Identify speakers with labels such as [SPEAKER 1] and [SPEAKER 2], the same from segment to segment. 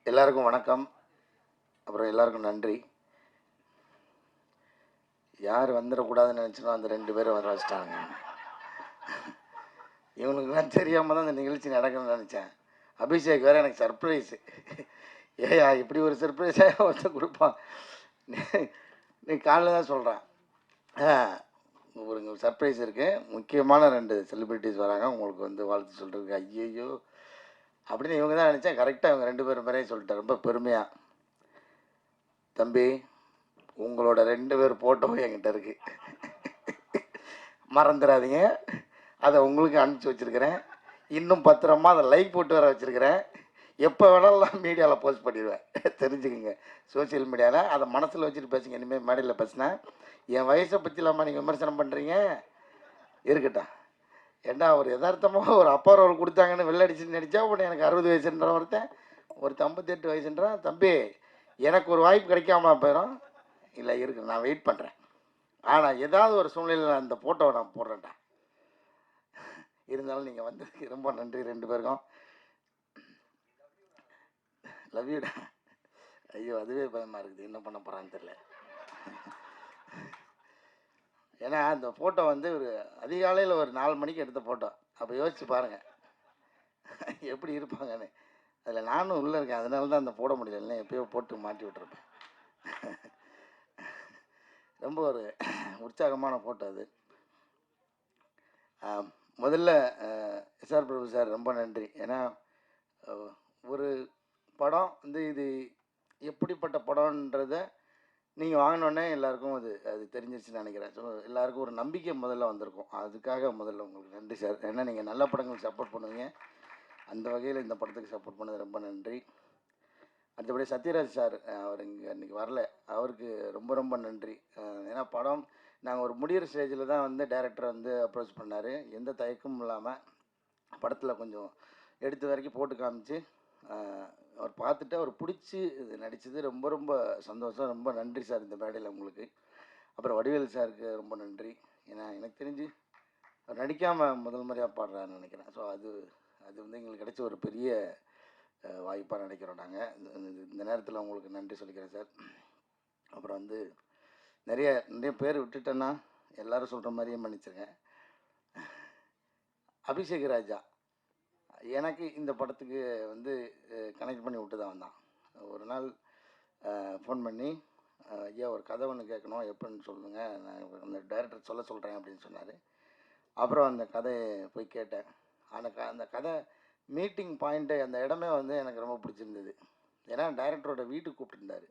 [SPEAKER 1] எல்லாருக்கும் வணக்கம். அப்புறம் எல்லாருக்கும் நன்றி. யார் வந்துடக்கூடாதுன்னு நினச்சனோ அந்த 2 பேரும் வர வச்சிட்டாங்க. இவனுக்குலாம் தெரியாமல் தான் இந்த நிகழ்ச்சி நடக்கணும்னு நினச்சேன். அபிஷேக் வேறு எனக்கு சர்ப்ரைஸு. ஏயா இப்படி ஒரு சர்ப்ரைஸாக ஒருத்தர் கொடுப்பான். நீ காலைல தான் சொல்கிறான். ஒரு சர்ப்ரைஸ் இருக்குது. முக்கியமான 2 செலிப்ரிட்டிஸ் வராங்க. உங்களுக்கு வந்து வாழ்த்து சொல்கிறதுக்கு. ஐயையோ அப்படின்னு இவங்க தான் நினச்சேன். கரெக்டாக இவங்க 2 பேரும் பேரையும் சொல்லிட்டேன். ரொம்ப பெருமையாக. தம்பி, உங்களோட 2 பேர் ஃபோட்டோவும் என்கிட்ட இருக்குது, மறந்துடாதீங்க. அதை உங்களுக்கு அனுப்பிச்சி வச்சுருக்கிறேன். இன்னும் பத்திரமா அதை லைக் போட்டு வர வச்சுருக்கிறேன். எப்போ வேணாலும் மீடியாவில் போஸ்ட் பண்ணிடுவேன். தெரிஞ்சுக்குங்க. சோசியல் மீடியாவில் அதை மனசில் வச்சுட்டு பேசுங்க. இனிமேல் மேடையில் பேசினா என் வயசை பற்றி இல்லாமல் நீங்கள் விமர்சனம் பண்ணுறீங்க. இருக்கட்டும். ஏண்டா ஒரு யதார்த்தமாக ஒரு அப்பா ரோல் கொடுத்தாங்கன்னு வெள்ளடிச்சுன்னு நினச்சா உடனே எனக்கு 60 வயசுன்ற ஒருத்தன் 58 வயசுன்றான். தம்பி, எனக்கு ஒரு வாய்ப்பு கிடைக்காம போயிடும். இல்லை இருக்கு, நான் வெயிட் பண்ணுறேன். ஆனால் ஏதாவது ஒரு சூழ்நிலையில் அந்த ஃபோட்டோவை நான் போடுறேன்டா. இருந்தாலும் நீங்கள் வந்ததுக்கு ரொம்ப நன்றி 2 பேருக்கும். லவ் யூடா. ஐயோ, அதுவே பயமாக இருக்குது. என்ன பண்ண போகிறான்னு தெரியல. ஏன்னா அந்த ஃபோட்டோ வந்து ஒரு அதிகாலையில் ஒரு 4 மணிக்கு எடுத்த ஃபோட்டோ. அப்போ யோசிச்சு பாருங்கள் எப்படி இருப்பாங்கன்னு. அதில் நானும் உள்ளே இருக்கேன். அதனால தான் அந்த போட முடியல. இல்லை எப்பயோ போட்டு மாட்டி விட்டுருப்பேன். ரொம்ப ஒரு உற்சாகமான ஃபோட்டோ அது. முதல்ல எஸ்ஆர் பிரபு சார் ரொம்ப நன்றி. ஏன்னா ஒரு படம் வந்து இது எப்படிப்பட்ட படம்ன்றதை நீங்கள் வாங்கினோடனே எல்லாருக்கும் அது தெரிஞ்சிருச்சுன்னு நினைக்கிறேன். ஸோ எல்லாருக்கும் ஒரு நம்பிக்கை முதல்ல வந்திருக்கும். அதுக்காக முதல்ல உங்களுக்கு நன்றி சார். ஏன்னா நீங்கள் நல்ல படங்களுக்கு சப்போர்ட் பண்ணுவீங்க. அந்த வகையில் இந்த படத்துக்கு சப்போர்ட் பண்ணது ரொம்ப நன்றி. அடுத்தபடி சத்யராஜ் சார், அவர் இங்கே இன்றைக்கி வரல. அவருக்கு ரொம்ப ரொம்ப நன்றி. ஏன்னா படம் நாங்கள் ஒரு முடிகிற ஸ்டேஜில் தான் வந்து டைரக்டர் வந்து அப்ரோச் பண்ணார். எந்த தயக்கமும் இல்லாமல் படத்தில் கொஞ்சம் எடுத்த வரைக்கும் போட்டு காமிச்சு அவர் பார்த்துட்டு அவர் பிடிச்சி இது நடித்தது ரொம்ப ரொம்ப சந்தோஷம். ரொம்ப நன்றி சார் இந்த மேடையில் உங்களுக்கு. அப்புறம் வடிவேல் சாருக்கு ரொம்ப நன்றி. ஏன்னா எனக்கு தெரிஞ்சு அவர் நடிக்காமல் முதல் முறையாக பாடுறாருன்னு நினைக்கிறேன். ஸோ அது வந்து எங்களுக்கு கிடைச்ச ஒரு பெரிய வாய்ப்பாக நினைக்கிறோம் நாங்கள். இந்த நேரத்தில் உங்களுக்கு நன்றி சொல்லிக்கிறேன் சார். அப்புறம் வந்து நிறைய பேர் விட்டுட்டேன்னா எல்லோரும் சொல்கிற மாதிரியே மன்னிச்சிருங்க. அபிஷேக் ராஜா எனக்கு இந்த படத்துக்கு வந்து கனெக்ட் பண்ணி விட்டு தான் வந்தான். ஒரு நாள் ஃபோன் பண்ணி, ஐயா ஒரு கதை ஒன்று கேட்கணும், எப்படின்னு சொல்லுங்கள், நான் அந்த டைரக்டர் சொல்கிறேன் அப்படின்னு சொன்னார். அப்புறம் அந்த கதையை போய் கேட்டேன். அந்த கதை மீட்டிங் பாயிண்ட்டு, அந்த இடமே வந்து எனக்கு ரொம்ப பிடிச்சிருந்தது. ஏன்னா டைரக்டரோட வீட்டுக்கு கூப்பிட்டுருந்தார்.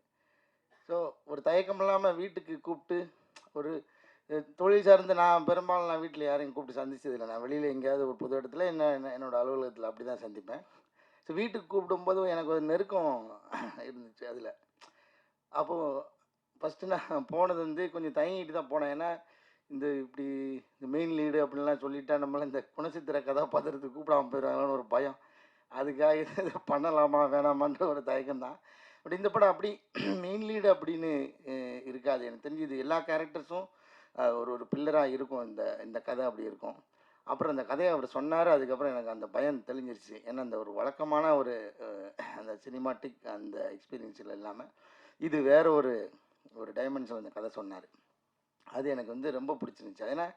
[SPEAKER 1] ஸோ ஒரு தயக்கம் இல்லாமல் வீட்டுக்கு கூப்பிட்டு, ஒரு தொழில் சார்ந்து நான் பெரும்பாலும் வீட்டில் யாரையும் கூப்பிட்டு சந்திச்சதில்லை. நான் வெளியில் எங்கேயாவது ஒரு புது இடத்துல என்னோடய அலுவலகத்தில் அப்படி தான் சந்திப்பேன். ஸோ வீட்டுக்கு கூப்பிடும்போது எனக்கு ஒரு நெருக்கம் இருந்துச்சு அதில். அப்போது ஃபஸ்ட்டு நான் போனது வந்து கொஞ்சம் தயங்கிட்டு தான் போனேன். ஏன்னா இப்படி இந்த மெயின் லீடு அப்படின்லாம் சொல்லிட்டா நம்மளை இந்த குணச்சித்திர கதாபாத்திரத்துக்கு கூப்பிடாமல் போயிடுவாங்கன்னு ஒரு பயம். அதுக்காக இதை பண்ணலாமா வேணாமான்ற ஒரு தயக்கம் தான். பட் இந்த படம் அப்படி மெயின் லீடு அப்படின்னு இருக்காது. எனக்கு தெரிஞ்சு இது எல்லா கேரக்டர்ஸும் ஒரு பில்லராக இருக்கும். இந்த கதை அப்படி இருக்கும். அப்புறம் அந்த கதையை அவர் சொன்னார். அதுக்கப்புறம் எனக்கு அந்த பயம் தெளிஞ்சிருச்சு. ஏன்னா அந்த ஒரு வழக்கமான அந்த சினிமாட்டிக் அந்த எக்ஸ்பீரியன்ஸில் இல்லாமல் இது வேறு ஒரு டைமென்ஷன் அந்த கதை சொன்னார். அது எனக்கு வந்து ரொம்ப பிடிச்சிருந்துச்சு. ஏன்னா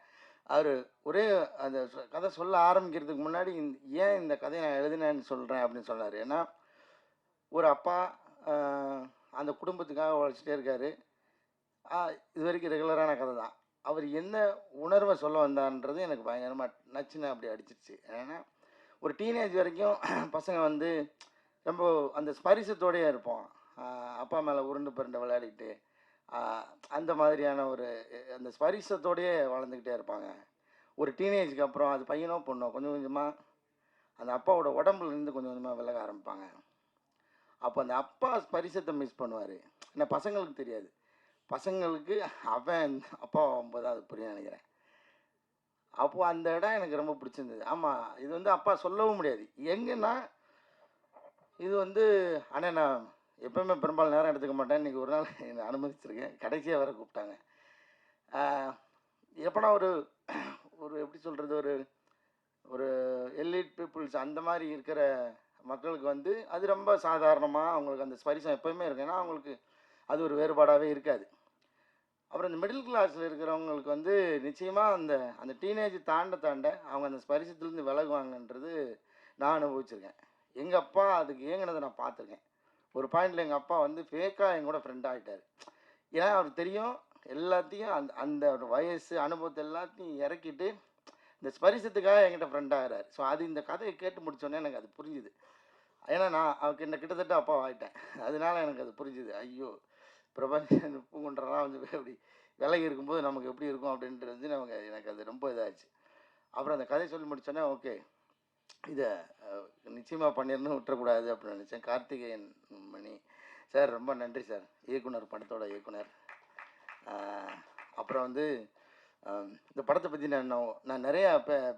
[SPEAKER 1] அவர் ஒரே அந்த கதை சொல்ல ஆரம்பிக்கிறதுக்கு முன்னாடி ஏன் இந்த கதையை நான் எழுதினேன்னு சொல்கிறேன் அப்படின்னு சொன்னார். ஏன்னா ஒரு அப்பா அந்த குடும்பத்துக்காக உழைச்சிட்டே இருக்கார். இது வரைக்கும் ரெகுலரான கதை தான். அவர் என்ன உணர்வை சொல்ல வந்தான்றது எனக்கு பயங்கரமாக நச்சுன்னு அப்படி அடிச்சிருச்சு. ஏன்னா ஒரு டீனேஜ் வரைக்கும் பசங்க வந்து ரொம்ப அந்த ஸ்பரிசத்தோடையே இருப்போம். அப்பா மேலே உருண்டு புரண்டு விளையாடிட்டு அந்த மாதிரியான அந்த ஸ்பரிசத்தோடையே வளர்ந்துக்கிட்டே இருப்பாங்க. ஒரு டீனேஜுக்கு அப்புறம் அது பையனோ பொண்ணோ கொஞ்சம் கொஞ்சமாக அந்த அப்பாவோட உடம்புலேருந்து கொஞ்சம் கொஞ்சமாக விலக ஆரம்பிப்பாங்க. அப்போ அந்த அப்பா ஸ்பரிசத்தை மிஸ் பண்ணுவார். ஏன்னா பசங்களுக்கு தெரியாது. பசங்களுக்கு அவன் அப்பா ஆகும்போது அது புரிய நினைக்கிறேன். அப்போது அந்த இடம் எனக்கு ரொம்ப பிடிச்சிருந்தது. ஆமாம், இது வந்து அப்பா சொல்லவும் முடியாது. எங்கன்னா இது வந்து ஆனால் நான் எப்போவுமே பெரும்பாலும் நேரம் எடுத்துக்க மாட்டேன். இன்றைக்கி ஒரு நாள் என்னை அனுமதிச்சிருக்கேன். கடைசியாக வேறு கூப்பிட்டாங்க. எப்போனா ஒரு எப்படி சொல்கிறது, ஒரு எலிட் பீப்புள்ஸ் அந்த மாதிரி இருக்கிற மக்களுக்கு வந்து அது ரொம்ப சாதாரணமாக அவங்களுக்கு அந்த ஸ்பரிசம் எப்போயுமே இருக்கும். ஏன்னா அவங்களுக்கு அது ஒரு வேறுபாடாகவே இருக்காது. அப்புறம் இந்த மிடில் கிளாஸில் இருக்கிறவங்களுக்கு வந்து நிச்சயமாக அந்த அந்த டீனேஜ் தாண்ட தாண்ட அவங்க அந்த ஸ்பரிசத்துலேருந்து விலகுவாங்கன்றது நான் அனுபவிச்சிருக்கேன். எங்கள் அப்பா அதுக்கு ஏங்கினதை நான் பார்த்துருக்கேன். ஒரு பாயிண்டில் எங்கள் அப்பா வந்து ஃபேக்காக என் கூட ஃப்ரெண்ட் ஆகிட்டார். ஏன்னா அவருக்கு தெரியும் எல்லாத்தையும் அந்த அந்த வயசு அனுபவத்தை எல்லாத்தையும் இறக்கிட்டு இந்த ஸ்பரிசத்துக்காக என்கிட்ட ஃப்ரெண்ட் ஆகிறாரு. ஸோ அது இந்த கதையை கேட்டு முடிச்சோன்னே எனக்கு அது புரிஞ்சுது. ஏன்னா நான் அவருக்கு என்ன கிட்டத்தட்ட அப்பா ஆகிட்டேன். அதனால எனக்கு அது புரிஞ்சுது. ஐயோ, பிரபஞ்ச பூங்குன்றலாம் வந்து எப்படி விலகி இருக்கும்போது நமக்கு எப்படி இருக்கும் அப்படின்ட்டு வந்து எனக்கு அது ரொம்ப இதாகிடுச்சு. அப்புறம் அந்த கதையை சொல்லி முடிச்சோன்னே ஓகே, இதை நிச்சயமாக பண்ணிடணும், விட்டுறக்கூடாது அப்படின்னு நினச்சேன். கார்த்திகேயன் மணி சார் ரொம்ப நன்றி சார், இயக்குனர், படத்தோட இயக்குனர். அப்புறம் வந்து இந்த படத்தை பற்றி நான் நிறையா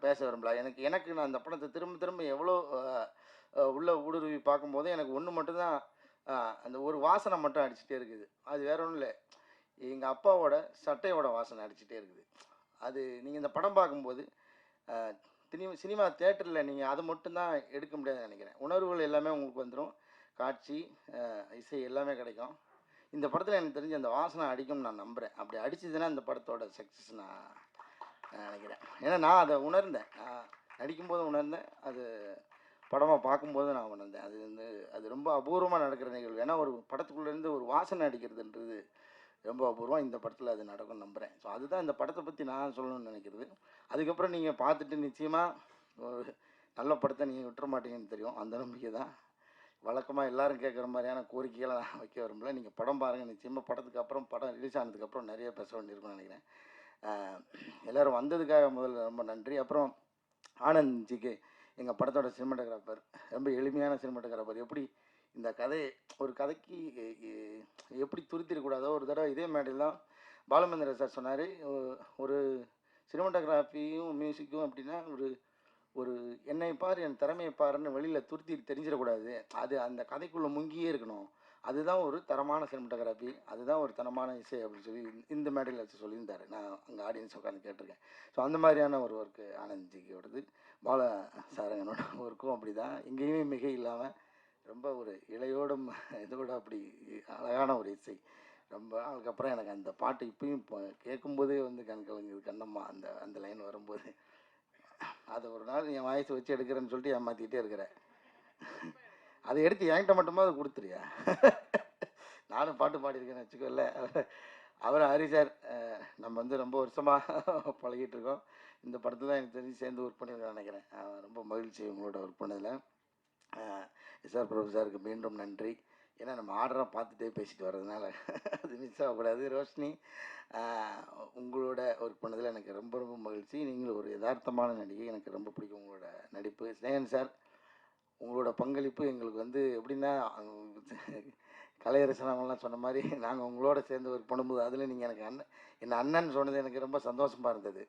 [SPEAKER 1] பேச விரும்பல. எனக்கு நான் அந்த படத்தை திரும்ப திரும்ப எவ்வளோ உள்ள ஊடுருவி பார்க்கும்போது எனக்கு ஒன்று மட்டும்தான், அந்த ஒரு வாசனை மட்டும் அடிச்சுட்டே இருக்குது. அது வேற ஒன்றும் இல்லை, எங்கள் அப்பாவோட சட்டையோட வாசனை அடிச்சுட்டே இருக்குது. அது நீங்கள் இந்த படம் பார்க்கும்போது சினிமா தேட்டரில் நீங்கள் அதை மட்டும்தான் எடுக்க முடியாதுன்னு நினைக்கிறேன். உணர்வுகள் எல்லாமே உங்களுக்கு வந்துடும், காட்சி, இசை எல்லாமே கிடைக்கும். இந்த படத்தில் எனக்கு தெரிஞ்ச அந்த வாசனை அடிக்கும்னு நான் நம்புகிறேன். அப்படி அடிச்சதுன்னா இந்த படத்தோட சக்ஸஸ் நான் நினைக்கிறேன். ஏன்னா நான் அதை உணர்ந்தேன், நடிக்கும்போது உணர்ந்தேன், அது படமாக பார்க்கும்போது நான் உணர்ந்தேன். அது வந்து அது ரொம்ப அபூர்வமாக நடக்கிற நிகழ்வு. ஏன்னா ஒரு படத்துக்குள்ளேருந்து ஒரு வாசனை அடிக்கிறதுன்றது ரொம்ப அபூர்வம். இந்த படத்தில் அது நடக்கும்னு நம்புகிறேன். ஸோ அதுதான் இந்த படத்தை பற்றி நான் சொல்லணும்னு நினைக்கிறது. அதுக்கப்புறம் நீங்கள் பார்த்துட்டு நிச்சயமாக ஒரு நல்ல படத்தை நீங்கள் விட்டுற மாட்டீங்கன்னு தெரியும். அந்த நம்பிக்கை தான். வழக்கமாக எல்லோரும் கேட்குற மாதிரியான கோரிக்கைகளை நான் வைக்க விரும்பல. நீங்கள் படம் பாருங்கள். நிச்சயமாக படத்துக்கு அப்புறம், படம் ரிலீஸ் ஆனதுக்கப்புறம் நிறைய பேச வேண்டியிருக்கும்னு நினைக்கிறேன். எல்லோரும் வந்ததுக்காக முதல்ல ரொம்ப நன்றி. அப்புறம் ஆனந்த்ஜிக்கு, எங்கள் படத்தோட சினிமாட்டோகிராஃபர், ரொம்ப எளிமையான சினிமாட்டோகிராஃபர். எப்படி இந்த ஒரு கதைக்கு எப்படி துருத்திடக்கூடாதோ, ஒரு தடவை இதே மேடையில் தான் பாலுமந்திர சார் சொன்னார், ஒரு சினிமாட்டோகிராஃபியும் மியூசிக்கும் அப்படின்னா ஒரு என்னை பார், என் திறமையை பாருன்னு வெளியில் துருத்தி தெரிஞ்சிடக்கூடாது, அது அந்த கதைக்குள்ளே முங்கியே இருக்கணும், அதுதான் ஒரு தரமான சினிமாட்டோகிராஃபி, அதுதான் ஒரு தரமான இசை அப்படின்னு சொல்லி இந்த மேடையில் வச்சு சொல்லியிருந்தார். நான் அங்கே ஆடியன்ஸ் உட்காந்து கேட்டிருக்கேன். ஸோ அந்த மாதிரியான ஒரு ஒர்க்கு ஆனந்த்ஜிக்கோடது. பால சாரங்கனோட ஒர்க்கும் அப்படி தான், எங்கேயுமே மிக இல்லாமல் ரொம்ப ஒரு இளையோடும் இதோட அப்படி அழகான ஒரு இசை. ரொம்ப அதுக்கப்புறம் எனக்கு அந்த பாட்டு இப்பயும் இப்போ கேட்கும்போதே வந்து கண் கலங்குது, கண்ணம்மா அந்த அந்த லைன் வரும்போது. அதை ஒரு நாள் என் வாய்ஸ் வச்சு எடுக்கிறேன்னு சொல்லிட்டு ஏமாற்றிக்கிட்டே இருக்கிறேன். அதை எடுத்து என்கிட்ட மட்டுமா அதை கொடுத்துருயா? நானும் பாட்டு பாடியிருக்கேன்னு வச்சுக்கோல்ல. அவர் ஹரி சார், நம்ம வந்து ரொம்ப வருஷமாக பழகிட்டு இருக்கோம். இந்த படத்தில் எனக்கு தெரிஞ்சு சேர்ந்து ஒர்க் பண்ணியிருக்கேன் நினைக்கிறேன். ரொம்ப மகிழ்ச்சி உங்களோட ஒர்க் பண்ணதில். எஸ்ஆர் பிரபு சாருக்கு மீண்டும் நன்றி. ஏன்னா நம்ம ஆர்டராக பார்த்துட்டே பேசிட்டு வர்றதுனால அது மிஸ் ஆகக்கூடாது. ரோஷினி, உங்களோட ஒர்க் பண்ணதில் எனக்கு ரொம்ப ரொம்ப மகிழ்ச்சி. நீங்களும் ஒரு யதார்த்தமான நடிகை, எனக்கு ரொம்ப பிடிக்கும் உங்களோட நடிப்பு. ஸ்னேகன் சார், உங்களோட பங்களிப்பு எங்களுக்கு வந்து எப்படின்னா, கலையரசன் அவங்களாம் சொன்ன மாதிரி நாங்கள் உங்களோட சேர்ந்து ஒர்க் பண்ணும்போது அதில் நீங்கள் எனக்கு என்ன அண்ணன் சொன்னது எனக்கு ரொம்ப சந்தோஷமாக இருந்தது.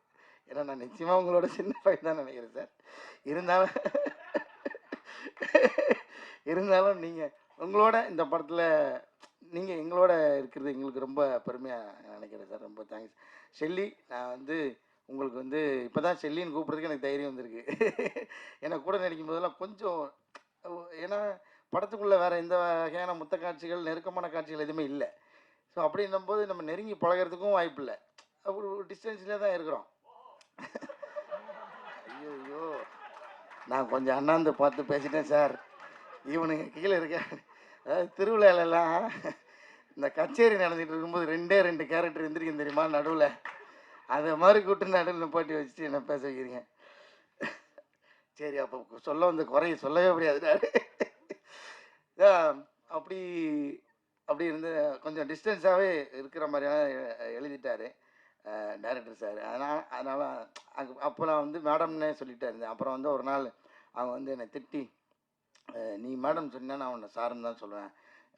[SPEAKER 1] ஏன்னா நான் நிச்சயமாக உங்களோட சின்ன பையன் தான் நினைக்கிறேன் சார். இருந்தாலும் நீங்கள் உங்களோட இந்த படத்தில் நீங்கள் எங்களோட இருக்கிறது எங்களுக்கு ரொம்ப பெருமையாக நினைக்கிறேன் சார். ரொம்ப தேங்க்ஸ். ஷெல்லி, நான் வந்து உங்களுக்கு வந்து இப்போ தான் ஷெல்லின்னு கூப்பிட்றதுக்கு எனக்கு தைரியம் வந்திருக்கு. எனக்கு கூட நடிக்கும் போதெல்லாம் கொஞ்சம், ஏன்னா படத்துக்குள்ளே வேறு எந்த வகையான முத்த காட்சிகள், நெருக்கமான காட்சிகள் எதுவுமே இல்லை. ஸோ அப்படின்னும்போது நம்ம நெருங்கி பழகிறதுக்கும் வாய்ப்பு இல்லை, ஒரு டிஸ்டன்ஸ்லேயே தான் இருக்கிறோம். ஐயோ, நான் கொஞ்சம் அண்ணாந்து பார்த்து பேசிட்டேன் சார். இவனுங்க கீழே இருக்க, அதாவது திருவிழாலெல்லாம் இந்த கச்சேரி நடந்துகிட்டு இருக்கும்போது 2 கேரக்டர் எந்திரிக்கும் தெரியுமா நடுவில், அதை மாதிரி கூட்டு நடுவில் நிப்பாட்டி வச்சுட்டு என்ன பேச வைக்கிறீங்க? சரி, அப்போ சொல்ல வந்த குறைய சொல்லவே முடியாது. அப்படி அப்படி இருந்து கொஞ்சம் டிஸ்டன்ஸாகவே இருக்கிற மாதிரியான எழுதிட்டார் டைரக்டர் சார். அதனால் அப்போ நான் வந்து மேடம்னே சொல்லிகிட்டே இருந்தேன். அப்புறம் வந்து ஒரு நாள் அவங்க வந்து என்னை திட்டி, நீ மேடம் சொன்னா நான் உன்னை சாருன்னு தான் சொல்லுவேன்,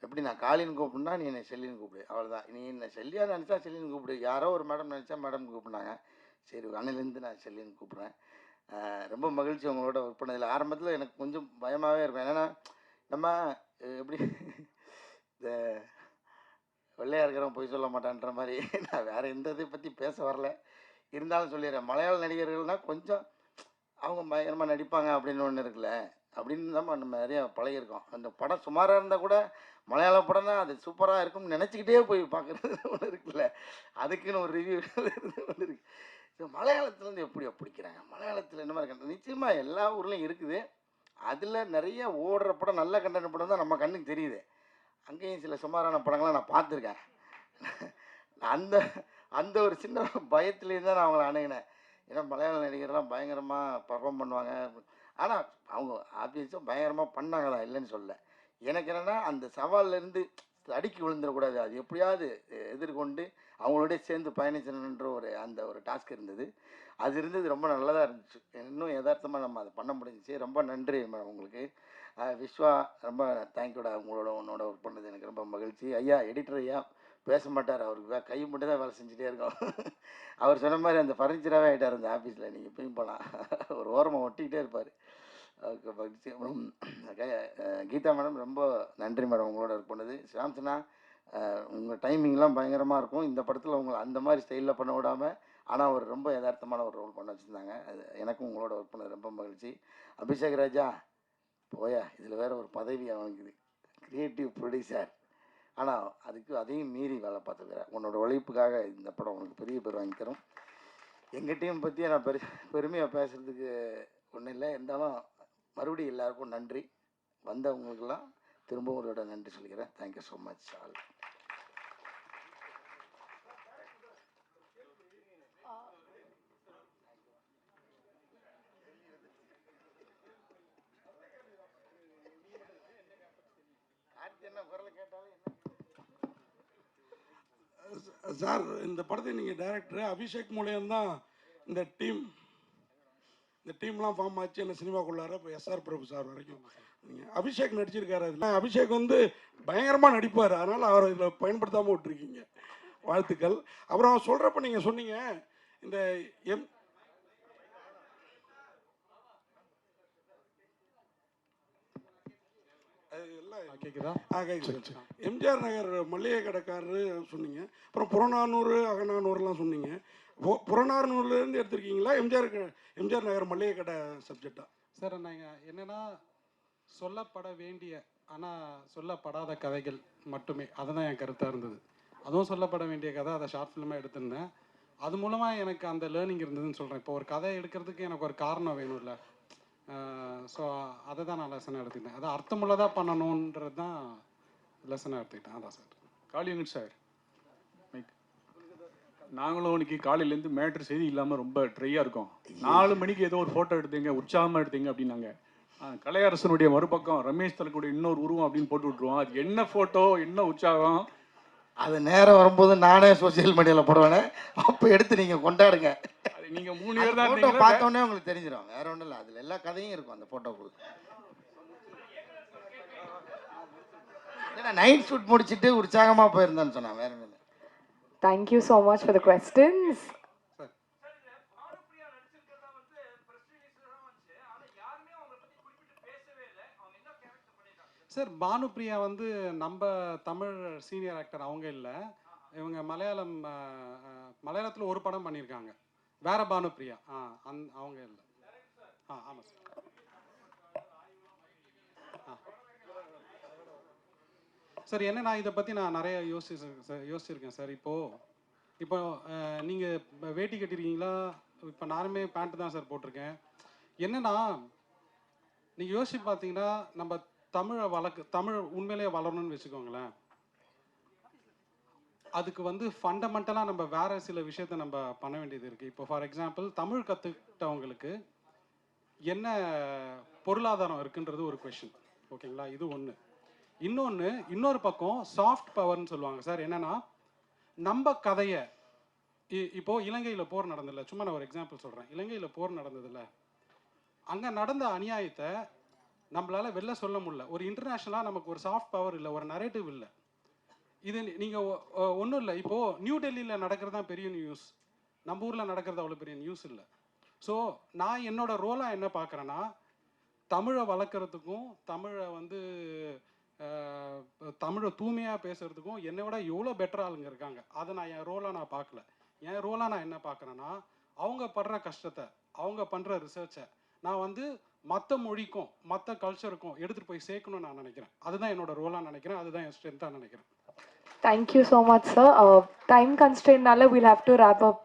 [SPEAKER 1] எப்படி நான் காலின்னு கூப்பிடுனா நீ என்னை செல்லின்னு கூப்பிடு, அவ்வளோதான். நீ என்னை செல்லியாக நினச்சா செல்லின்னு கூப்பிடு, யாரோ ஒரு மேடம் நினச்சா மேடம் கூப்பிட்னாங்க, சரி அன்னிலேருந்து நான் செல்லின்னு கூப்பிட்றேன். ரொம்ப மகிழ்ச்சி உங்களோட ஒர்க் பண்ணதில். ஆரம்பத்தில் எனக்கு கொஞ்சம் பயமாகவே இருக்கும், ஏன்னா நம்ம எப்படி இந்த வெள்ளையாக இருக்கிறவன் பொய் சொல்ல மாட்டான்ற மாதிரி. நான் வேறு எந்த இதை பற்றி பேச வரல, இருந்தாலும் சொல்லிடுறேன். மலையாள நடிகர்கள்னால் கொஞ்சம் அவங்க பயங்கரமாக நடிப்பாங்க அப்படின்னு ஒன்று இருக்குல்ல, அப்படின்னு தான் நம்ம நிறைய பழகியிருக்கோம். அந்த படம் சுமாராக இருந்தால் கூட மலையாள படம்னா அது சூப்பராக இருக்கும்னு நினச்சிக்கிட்டே போய் பார்க்குறது ஒன்று இருக்குல்ல, அதுக்குன்னு ஒரு ரிவ்யூ ஒன்று இருக்குது. ஸோ மலையாளத்துலேருந்து எப்படி பிடிக்கிறாங்க, மலையாளத்தில் என்ன மாதிரி கண்டென்ட், நிச்சயமாக எல்லா ஊர்லேயும் இருக்குது. அதில் நிறைய ஓடுற படம், நல்ல கண்டென்ட் படம் தான் நம்ம கண்ணுக்கு தெரியுது. அங்கேயும் சில சுமாரான படங்கள்லாம் நான் பார்த்துருக்கேன். அந்த அந்த ஒரு சின்ன பயத்துலேயே தான் நான் அவங்கள அணுகினேன். ஏன்னா மலையாள நடிகர்லாம் பயங்கரமாக பர்ஃபார்ம் பண்ணுவாங்க. ஆனால் அவங்க ஆப்வியஸாக பயங்கரமாக பண்ணாங்க தான், இல்லைன்னு சொல்லலை. எனக்கு என்னென்னா அந்த சவால்லேருந்து அடுக்கி விழுந்துடக்கூடாது, அது எப்படியாவது எதிர்கொண்டு அவங்களோட சேர்ந்து பயணிச்சணுன்ற அந்த ஒரு டாஸ்க் இருந்தது. அது இருந்தது, ரொம்ப நல்லதாக இருந்துச்சு. இன்னும் யதார்த்தமாக நம்ம அதை பண்ண முடிஞ்சிச்சு. ரொம்ப நன்றி மேடம் உங்களுக்கு. விஸ்வா, ரொம்ப தேங்க்யூடா, உன்னோட ஒர்க் பண்ணது எனக்கு ரொம்ப மகிழ்ச்சி. ஐயா எடிட்டர் ஐயா பேச மாட்டார், அவருக்கு கை மட்டும் தான் வேலை செஞ்சுட்டே இருக்கோம். அவர் சொன்ன மாதிரி அந்த ஃபர்னிச்சராகவே ஆகிட்டார் அந்த ஆஃபீஸில். நீங்கள் இப்பயும் போகலாம், ஒரு ஓரமாக ஒட்டிக்கிட்டே இருப்பார். ஓகே மகிழ்ச்சி. அப்புறம் கீதா மேடம், ரொம்ப நன்றி மேடம் உங்களோட ஒர்க் பண்ணது. சாம்சனா, உங்கள் டைமிங்லாம் பயங்கரமாக இருக்கும். இந்த படத்தில் உங்களை அந்த மாதிரி ஸ்டைலில் பண்ண விடாமல், ஆனால் அவர் ரொம்ப யதார்த்தமான ஒரு ரோல் பண்ண வச்சுருந்தாங்க. அது எனக்கும் உங்களோட ஒர்க் பண்ணது ரொம்ப மகிழ்ச்சி. அபிஷேக் ராஜா, போயா இதில் வேறு ஒரு பதவி அவனுக்குது, கிரியேட்டிவ் ப்ரொடியூசர். ஆனால் அதையும் மீறி வேலை பார்த்துக்கிறேன். உன்னோட உழைப்புக்காக இந்த படம் உனக்கு பெரிய பேர் வாங்கி தரும். எங்கள் டீம் பற்றி நான் பெருமையாக பேசுகிறதுக்கு ஒன்றும் இல்லை. இருந்தாலும் மறுபடியும் எல்லாருக்கும் நன்றி. வந்தவங்களுக்கெல்லாம் திரும்பவும் உங்களோட நன்றி சொல்லிக்கிறேன். Thank you so much all.
[SPEAKER 2] Sir, இந்த படத்தை நீங்கள் டைரக்டர் அபிஷேக் மூலியம்தான் இந்த டீம்லாம் ஃபார்ம் ஆச்சு. என்ன சினிமாக்குள்ளார இப்போ எஸ்ஆர் பிரபு சார் வரைக்கும் நீங்கள் அபிஷேக் நடிச்சிருக்காரு. அதில் அபிஷேக் வந்து பயங்கரமாக நடிப்பார், அதனால் அவரை இதில் பயன்படுத்தாமல் விட்டுருக்கீங்க. வாழ்த்துக்கள். அப்புறம் சொல்கிறப்ப நீங்கள் சொன்னீங்க இந்த எம்ஜிஆர் நகர் மல்லிகை கடைக்காரரு சொன்னீங்க. அப்புறம் புறநானூறு அகநானூறுலாம் சொன்னீங்க. புறநானூறுலேருந்து எடுத்திருக்கீங்களா எம்ஜிஆர் நகர் மல்லிகை கடை சப்ஜெக்டா?
[SPEAKER 3] சார், நாங்கள் என்னென்னா சொல்லப்பட வேண்டிய ஆனால் சொல்லப்படாத கதைகள் மட்டுமே, அதுதான் என் கருத்தாக இருந்தது. அதுவும் சொல்லப்பட வேண்டிய கதை, அதை ஷார்ட் ஃபிலிமாக எடுத்திருந்தேன். அது மூலமாக எனக்கு அந்த லேர்னிங் இருந்ததுன்னு சொல்கிறேன். இப்போ ஒரு கதை எடுக்கிறதுக்கு எனக்கு ஒரு காரணம் வேணும்ல. ஸோ அதை தான் நான் லெசனாக எடுத்துக்கிட்டேன். அதை அர்த்தமுள்ளதாக பண்ணணுன்றது தான் லெசனாக எடுத்துக்கிட்டேன். அதான் சார்.
[SPEAKER 4] காளியங்கன் சார், நாங்களும் இன்னைக்கு காலையிலேருந்து மேட்ரு செய்தி இல்லாமல் ரொம்ப ட்ரையாக இருக்கோம். 4 மணிக்கு ஏதோ ஒரு ஃபோட்டோ எடுத்தீங்க, உற்சாகமாக எடுத்தீங்க அப்படின்னாங்க. கலையரசனுடைய மறுபக்கம் ரமேஷ் தலக்குடைய இன்னொரு உருவம் அப்படின்னு போட்டு விட்ருவோம். அது என்ன ஃபோட்டோ, என்ன உற்சாகம்,
[SPEAKER 1] அது நேரம் வரும்போது நானே சோசியல் மீடியாவில் போடுவேனே, அப்போ எடுத்து நீங்கள் கொண்டாடுங்க.
[SPEAKER 4] அது நீங்கள் 3 பேர் தான்
[SPEAKER 1] ஃபோட்டோ பார்த்தோன்னே உங்களுக்கு தெரிஞ்சிடும், வேற ஒன்றும் இல்லை. அதில் எல்லா கதையும் இருக்கும் அந்த ஃபோட்டோக்குள்ள. ஏன்னா நைட் ஷூட் முடிச்சுட்டு உற்சாகமாக போயிருந்தேன்னு சொன்னான், வேற ஒன்றும் இல்லை.
[SPEAKER 5] Thank you so much for the questions.
[SPEAKER 3] Sir, Bhanupriya வந்து நம்ம தமிழ் சீனியர் ஆக்டர் அவங்க இல்லை. இவங்க மலையாளத்தில் ஒரு படம் பண்ணியிருக்காங்க, வேற பானுப்பிரியா. அவங்க இல்லை. ஆமாம் சார். சார், என்ன நான் இதை பற்றி நான் நிறைய யோசிச்சிருக்கேன் சார். இப்போ நீங்கள் வேட்டி கட்டிருக்கீங்களா? இப்போ நானுமே பேண்ட்டு தான் சார் போட்டிருக்கேன். என்னன்னா நீங்கள் யோசிச்சு பார்த்தீங்கன்னா, நம்ம தமிழ் உண்மையிலேயே வளரணும்னு வச்சுக்கோங்களேன். அதுக்கு வந்து ஃபண்டமெண்டலாக நம்ம வேற சில விஷயத்த நம்ம பண்ண வேண்டியது இருக்குது. இப்போ ஃபார் எக்ஸாம்பிள், தமிழ் கற்றுக்கிட்டவங்களுக்கு என்ன பொருளாதாரம் இருக்குன்றது ஒரு கொஷின். ஓகேங்களா? இது ஒன்று. இன்னொரு பக்கம் சாஃப்ட் பவர்னு சொல்லுவாங்க சார். என்னன்னா நம்ம கதையை, இப்போ இலங்கையில் போர் நடந்ததில்ல, சும்மா நான் ஒரு எக்ஸாம்பிள் சொல்கிறேன். இலங்கையில் போர் நடந்ததில்ல, அங்கே நடந்த அநியாயத்தை நம்மளால வெளில சொல்ல முடியல. ஒரு இன்டர்நேஷ்னலாக நமக்கு ஒரு சாஃப்ட் பவர் இல்லை, ஒரு நரேட்டிவ் இல்லை. இது நீங்கள் ஒன்றும் இல்லை. இப்போது நியூ டெல்லியில் நடக்கிறது தான் பெரிய நியூஸ், நம்ம ஊரில் நடக்கிறது அவ்வளோ பெரிய நியூஸ் இல்லை. ஸோ நான் என்னோட ரோலாக என்ன பார்க்குறேன்னா, தமிழை வளர்க்குறதுக்கும் தமிழை தூய்மையாக பேசுகிறதுக்கும் என்னை விட எவ்வளோ பெட்டர் ஆளுங்க இருக்காங்க. அதை நான் என் ரோலாக நான் பார்க்கல. என் ரோலாக நான் என்ன பார்க்குறேன்னா, அவங்க படுற கஷ்டத்தை, அவங்க பண்ணுற ரிசர்ச்சை நான் மற்ற மொழிக்கும் மற்ற கல்ச்சருக்கும் எடுத்துகிட்டு போய் சேர்க்கணும்னு நான் நினைக்கிறேன். அதுதான் என்னோட ரோலாக நினைக்கிறேன், அதுதான் என் ஸ்ட்ரென்த்தாக நினைக்கிறேன்.
[SPEAKER 5] Thank you so much, sir. Time constraint nalla we'll have to wrap up.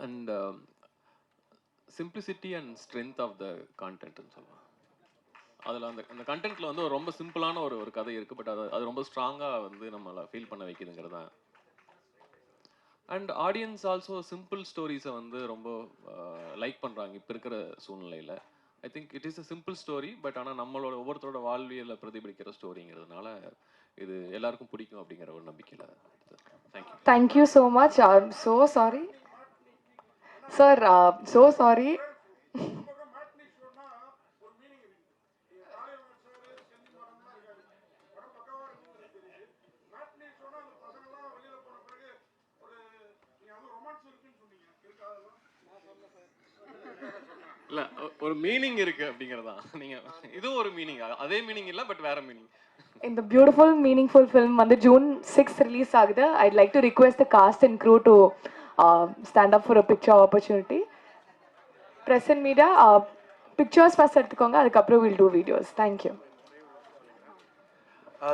[SPEAKER 6] And simplicity and strength of the content ன்னு சொல்லலாம். அதில் அந்த கண்டென்ட்டில் வந்து ஒரு ரொம்ப சிம்பிளான ஒரு கதை இருக்குது, பட் அது ரொம்ப ஸ்ட்ராங்காக வந்து நம்மளை ஃபீல் பண்ண வைக்குதுங்கிறது தான். அண்ட் ஆடியன்ஸ் ஆல்சோ சிம்பிள் ஸ்டோரிஸை வந்து ரொம்ப லைக் பண்ணுறாங்க இப்போ இருக்கிற சூழ்நிலையில். I think it is a simple story, but ஆனால் நம்மளோட ஒவ்வொருத்தரோட வாழ்வியலை பிரதிபலிக்கிற ஸ்டோரிங்கிறதுனால இது எல்லாருக்கும் பிடிக்கும் அப்படிங்கிற ஒரு நம்பிக்கையில். Thank you.
[SPEAKER 5] Thank you so much. I'm so sorry. Sir, so sorry.
[SPEAKER 6] இல்லை, ஒரு மீனிங் இருக்குது அப்படிங்கிறது தான். நீங்கள் இதுவும் ஒரு மீனிங், அதே மீனிங் இல்லை, பட் வேற meaning.
[SPEAKER 5] In the beautiful, meaningful film on the June 6th release agudha, I'd like to request the cast and crew to stand up for a picture opportunity. Press and media, pictures first எடுத்துக்கோங்க, அதுக்கப்புறம் we'll do videos. Thank you.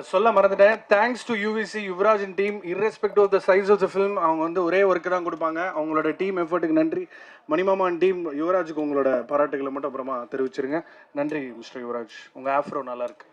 [SPEAKER 7] சொல்ல மறந்துட்டேன். Thanks to UVC Yuvraj and team. Irrespective of the size of the film அவங்க வந்து ஒரே work தான் கொடுப்பாங்க. அவங்களோட டீம் எஃபர்ட்டுக்கு நன்றி. மணிமாமா அண்ட் டீம் யுவராஜுக்கு உங்களோட பாராட்டுகளை மட்டும் அப்புறமா தெரிவிச்சிருங்க. நன்றி மிஸ்டர் யுவராஜ், உங்கள் ஆஃப்ரோ நல்லா இருக்கு.